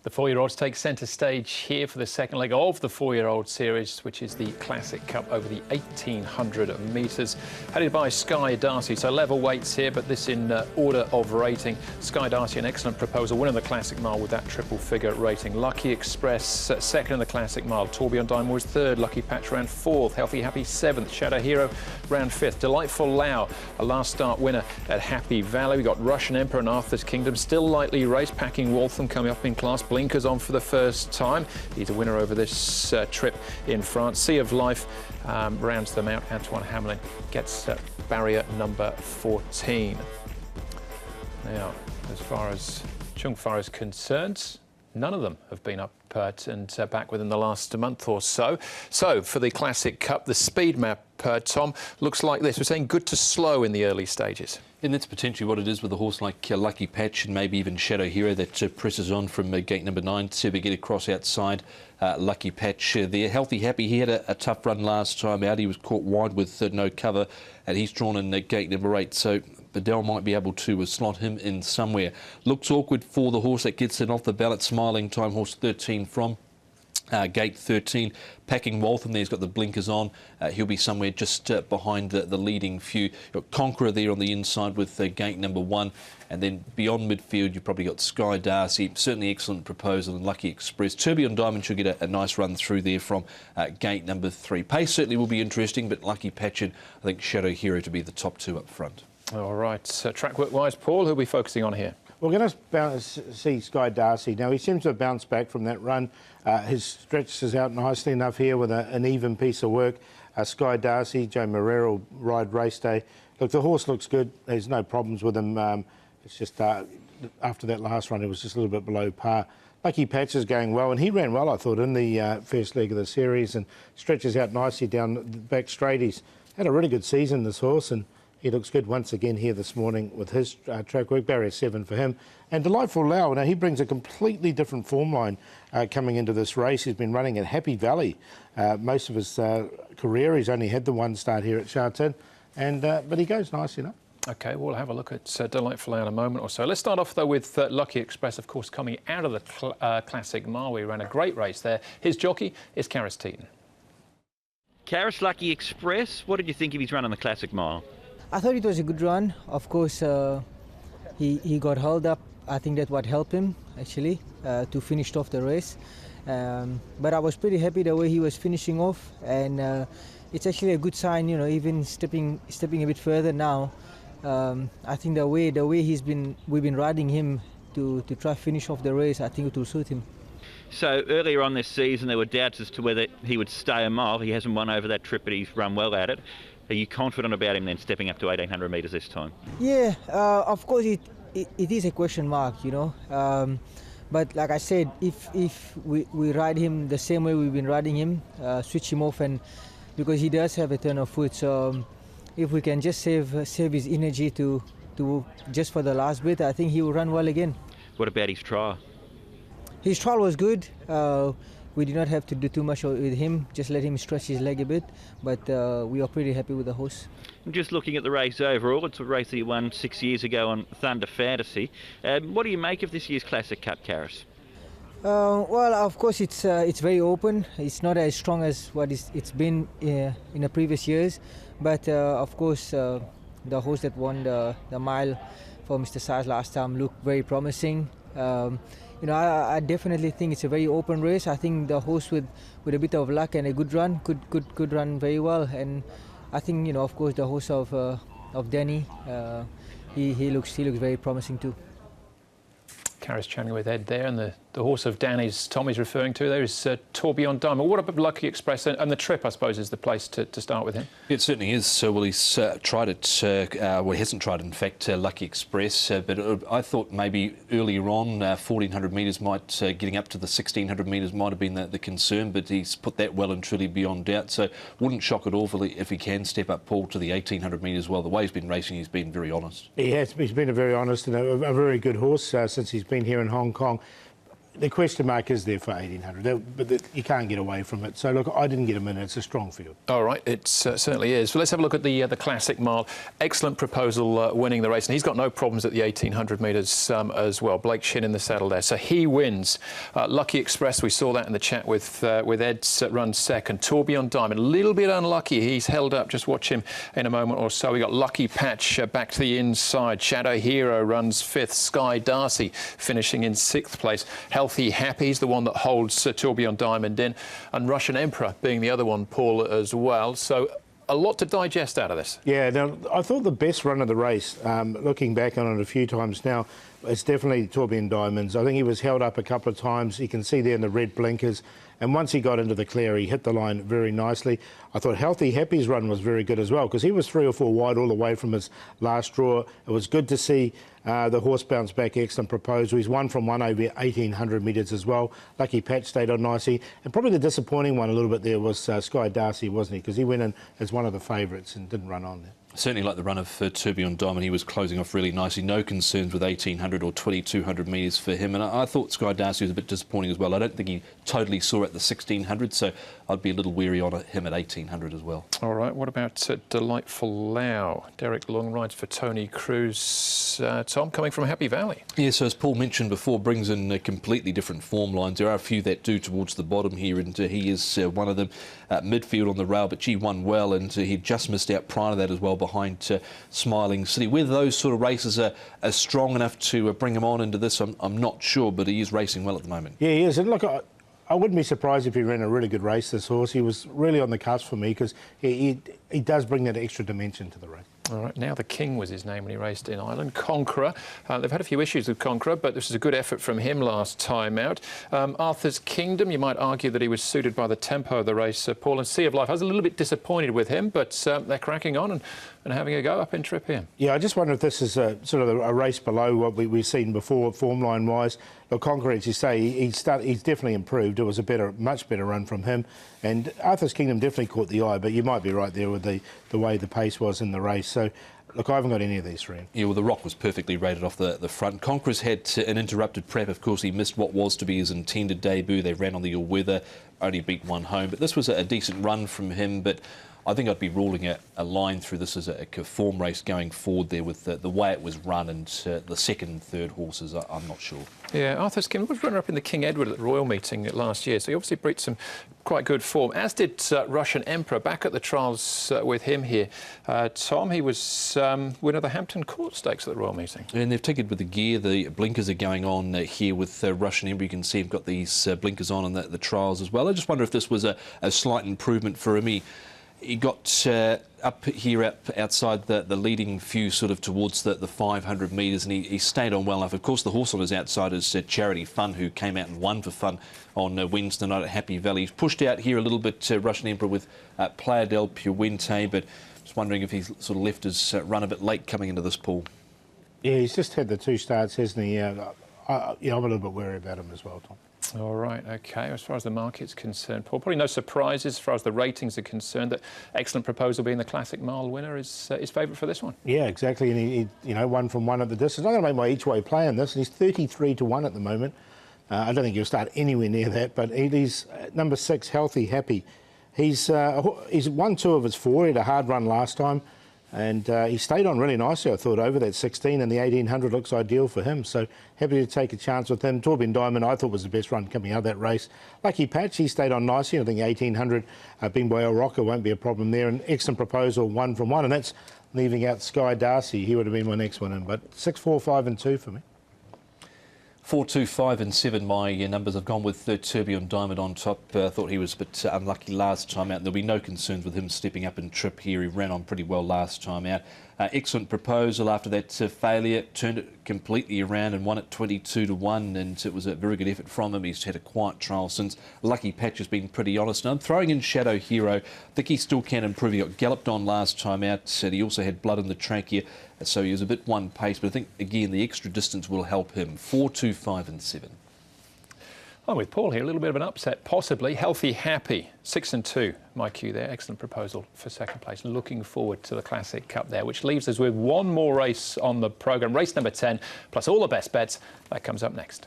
The four-year-olds take centre stage here for the second leg of the four-year-old series, which is the Classic Cup over the 1,800 metres. Headed by Sky Darcy, so level weights here, but this in order of rating. Sky Darcy, an excellent proposal, winning the Classic Mile with that triple figure rating. Lucky Express, second in the Classic Mile. Tourbillon Diamond was third. Lucky Patch ran fourth. Healthy Happy seventh. Shadow Hero ran fifth. Delightful Lao, a last start winner at Happy Valley. We got Russian Emperor and Arthur's Kingdom, still lightly raced. Packing Waltham coming up in class. Blinkers on for the first time. He's a winner over this trip in France. Sea of Life rounds them out. Antoine Hamelin gets barrier number 14. Now, as far as Chung Fa is concerned, none of them have been up and back within the last month or so. So, for the Classic Cup, the speed map, Tom, looks like this. We're saying good to slow in the early stages. And that's potentially what it is with a horse like Lucky Patch and maybe even Shadow Hero that presses on from gate number 9 to get across outside Lucky Patch there. Healthy Happy, he had a tough run last time out. He was caught wide with no cover, and he's drawn in gate number 8. So Bedell might be able to slot him in somewhere. Looks awkward for the horse that gets it off the ballot. Smiling Time, horse 13 from gate 13. Packing Waltham there, he's got the blinkers on. He'll be somewhere just behind the leading few. You've got Conqueror there on the inside with gate number 1. And then beyond midfield, you've probably got Sky Darcy, certainly excellent proposal, and Lucky Express. Tourbillon Diamond should get a nice run through there from gate number 3. Pace certainly will be interesting, but Lucky Patch and I think Shadow Hero to be the top 2 up front. All right, track work-wise, Paul, who are we focusing on here? We're going to see Sky Darcy. Now, he seems to have bounced back from that run. His stretch is out nicely enough here with an even piece of work. Sky Darcy, Joe Marrero ride race day. Look, the horse looks good. There's no problems with him. It's just after that last run, it was just a little bit below par. Lucky Patch is going well, and he ran well, I thought, in the first leg of the series and stretches out nicely down the back straight. He's had a really good season, this horse, and he looks good once again here this morning with his track work. Barrier 7 for him. And Delightful Lao, now he brings a completely different form line coming into this race. He's been running at Happy Valley most of his career. He's only had the one start here at Sha Tin, and but he goes nice, you know. OK, we'll have a look at Delightful Lao in a moment or so. Let's start off, though, with Lucky Express, of course, coming out of the Classic Mile. We ran a great race there. His jockey is Sha Tin. Karis, Lucky Express, what did you think of his run on the Classic Mile? I thought it was a good run. Of course, he got held up. I think that's what helped him, actually, to finish off the race. But I was pretty happy the way he was finishing off. And it's actually a good sign, you know, even stepping a bit further now. I think the way we've been riding him to try to finish off the race, I think it will suit him. So earlier on this season, there were doubts as to whether he would stay a mile. He hasn't won over that trip, but he's run well at it. Are you confident about him then stepping up to 1,800 metres this time? Yeah, of course it is a question mark, you know. But like I said, if we ride him the same way we've been riding him, switch him off, and because he does have a turn of foot, so if we can just save his energy to just for the last bit, I think he will run well again. What about his trial? His trial was good. We did not have to do too much with him, just let him stretch his leg a bit, but we are pretty happy with the horse. And just looking at the race overall, it's a race that he won 6 years ago on Thunder Fantasy. What do you make of this year's Classic Cup, Karis? Well, of course, it's very open. It's not as strong as what it's been in the previous years, but of course, the horse that won the mile for Mr. Sars last time looked very promising. You know, I definitely think it's a very open race. I think the horse with a bit of luck and a good run could run very well. And I think, you know, of course, the horse of Danny, he looks very promising too. Karis chatting with Ed there, and the horse of Danny's Tommy's referring to there is Tourbillon Diamond. What about Lucky Express and the trip, I suppose, is the place to start with him? It certainly is. So, well, he's tried it, well, he hasn't tried it, in fact, Lucky Express, but I thought maybe earlier on 1,400 metres getting up to the 1,600 metres might have been the concern, but he's put that well and truly beyond doubt. So, wouldn't shock at all if he can step up, Paul, to the 1,800 metres. Well, the way he's been racing, he's been very honest. He has. He's been a very honest and a very good horse since he's been here in Hong Kong. the question mark is there for 1800, but you can't get away from it. So look, I didn't get him in. It's a strong field. All right, it certainly is. So let's have a look at the Classic Mile. Excellent Proposal winning the race, and he's got no problems at the 1800 metres as well. Blake Shin in the saddle there, so he wins. Lucky Express, we saw that in the chat with Ed's run second. Tourbillon Diamond, a little bit unlucky. He's held up. Just watch him in a moment or so. We got Lucky Patch back to the inside. Shadow Hero runs fifth. Sky Darcy finishing in sixth place. Healthy Happy's the one that holds Tourbillon Diamond in, and Russian Emperor being the other one, Paul, as well. So a lot to digest out of this. Yeah, now, I thought the best run of the race, looking back on it a few times now, it's definitely Tourbillon Diamonds. I think he was held up a couple of times. You can see there in the red blinkers. And once he got into the clear, he hit the line very nicely. I thought Healthy Happy's run was very good as well, because he was 3 or 4 wide all the way from his last draw. It was good to see the horse bounce back. Excellent Proposal. He's won from 1 over 1800 metres as well. Lucky Patch stayed on nicely. And probably the disappointing one a little bit there was Sky Darcy, wasn't he? Because he went in as one of the favourites and didn't run on there. Certainly like the run of Tourbillon Diamond, he was closing off really nicely. No concerns with 1800 or 2200 metres for him. And I thought Sky Darcy was a bit disappointing as well. I don't think he totally saw at the 1600, so I'd be a little weary on him at 1800 as well. All right, what about Delightful Lau? Derek Long rides for Tony Cruz. Tom, coming from Happy Valley. Yeah, so as Paul mentioned before, brings in completely different form lines. There are a few that do towards the bottom here, and he is one of them. Midfield on the rail, but won well, and he just missed out prior to that as well behind Smiling City. Whether those sort of races are strong enough to bring him on into this, I'm not sure, but he is racing well at the moment. Yeah, he is. And look, I wouldn't be surprised if he ran a really good race, this horse. He was really on the cusp for me, because he does bring that extra dimension to the race. All right, Now the King was his name when he raced in Ireland. Conqueror. They've had a few issues with Conqueror, but this is a good effort from him last time out. Arthur's Kingdom, you might argue that he was suited by the tempo of the race. Paul, and Sea of Life, I was a little bit disappointed with him, but they're cracking on and having a go up in Trip here. Yeah, I just wonder if this is sort of a race below what we've seen before, form line-wise. Look, Conqueror, as you say, he's definitely improved. It was a much better run from him. And Arthur's Kingdom definitely caught the eye, but you might be right there with the way the pace was in the race. So, look, I haven't got any of these three. Yeah, well, the Rock was perfectly rated off the front. Conqueror's had an interrupted prep. Of course, he missed what was to be his intended debut. They ran on the all-weather, only beat one home. But this was a decent run from him. But I think I'd be ruling a line through this as a form race going forward there with the way it was run, and the second and third horses, I'm not sure. Yeah, Arthur's Kingdom was runner-up in the King Edward at the Royal Meeting last year, so he obviously brought some quite good form, as did Russian Emperor. Back at the trials with him here. Tom, he was winner of the Hampton Court Stakes at the Royal Meeting. And they've tinkered with the gear. The blinkers are going on here with Russian Emperor. You can see he's got these blinkers on in the trials as well. I just wonder if this was a slight improvement for him. He got up here outside the leading few, sort of towards the 500 metres, and he stayed on well enough. Of course, the horse on his outside is Charity Fun, who came out and won for Fun on Wednesday night at Happy Valley. He's pushed out here a little bit, Russian Emperor, with Playa del Puente, but just wondering if he's sort of left his run a bit late coming into this pool. Yeah, he's just had the 2 starts, hasn't he? I'm a little bit worried about him as well, Tom. All right, OK. As far as the market's concerned, Paul, probably no surprises as far as the ratings are concerned. That Excellent Proposal being the Classic Mile winner is favourite for this one. Yeah, exactly. And he won from 1 at the distance. I'm going to make my each-way play on this, and he's 33 to 1 at the moment. I don't think he'll start anywhere near that, but he's number 6, Healthy Happy. He's won 2 of his 4. He had a hard run last time. And he stayed on really nicely, I thought, over that 16, and the 1800 looks ideal for him. So happy to take a chance with him. Tourbillon Diamond, I thought, was the best run coming out of that race. Lucky Patch, he stayed on nicely. I think 1800, being by El Rocker, won't be a problem there. And Excellent Proposal, 1 from 1, and that's leaving out Sky Darcy. He would have been my next one in, but 6, 4, 5 and 2 for me. 4, 2, 5 and 7, my numbers. I've gone with Tourbillon Diamond on top. I thought he was a bit unlucky last time out. There'll be no concerns with him stepping up in Trip here. He ran on pretty well last time out. Excellent Proposal after that failure, turned it completely around and won it 22 to 1, and it was a very good effort from him. He's had a quiet trial since. Lucky Patch has been pretty honest. And I'm throwing in Shadow Hero. I think he still can improve. He got galloped on last time out. He also had blood in the trachea, so he was a bit one pace, but I think, again, the extra distance will help him. 4, 2, 5 and 7. I'm with Paul here, a little bit of an upset, possibly. Healthy Happy, 6 and 2, my cue there. Excellent Proposal for second place. Looking forward to the Classic Cup there, which leaves us with one more race on the programme. Race number 10, plus all the best bets. That comes up next.